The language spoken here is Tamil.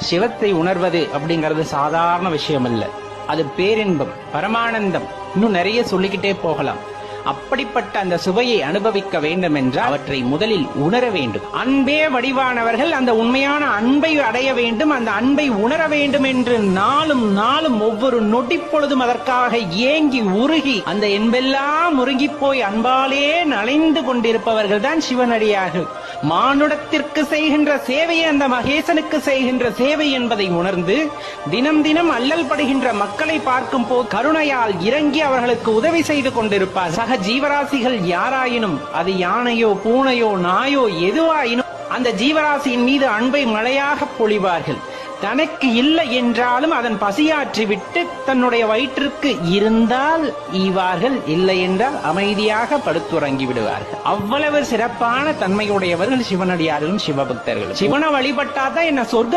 சிவத்தை உணர்வது அப்படிங்கிறது சாதாரண விஷயம் அல்ல. அது பேரின்பம், பரமானந்தம். இன்னும் நிறைய சொல்லிக்கிட்டே போகலாம். அப்படிப்பட்ட அந்த சுவையை அனுபவிக்க வேண்டும் என்றால் அவற்றை முதலில் உணர வேண்டும். அன்பே வடிவானவர்கள் அந்த உண்மையான அன்பை அடைய வேண்டும், அந்த அன்பை உணர வேண்டும் என்று நாளும் நாளும் ஒவ்வொரு நொடி பொழுதும் அதற்காக ஏங்கி உருகி அந்த என்பெல்லாம் உருகி போய் அன்பாலே நனைந்து கொண்டிருப்பவர்கள் தான் சிவனடியார்கள். மானுடத்திற்கு செய்கின்ற சேவையை அந்த மகேசனுக்கு செய்கின்ற சேவை என்பதை உணர்ந்து தினம் தினம் அல்லல் படுகின்ற மக்களை பார்க்கும் போது கருணையால் இறங்கி அவர்களுக்கு உதவி செய்து கொண்டிருப்பார். சக ஜீவராசிகள் யாராயினும், அது யானையோ பூனையோ நாயோ எதுவாயினும் அந்த ஜீவராசியின் மீது அன்பை மழையாக பொழிவார்கள். தனக்கு இல்லை என்றாலும் அதன் பசியாற்றி விட்டு தன்னுடைய வயிற்றுக்கு இருந்தால் ஈவார்கள், இல்லை என்றால் அமைதியாக படுத்துறங்கி விடுவார்கள். அவ்வளவு சிறப்பான தன்மையுடையவர்கள் சிவனடியார்களும் சிவபக்தர்கள். சிவனை வழிபட்டாதான் என்ன சொர்க்க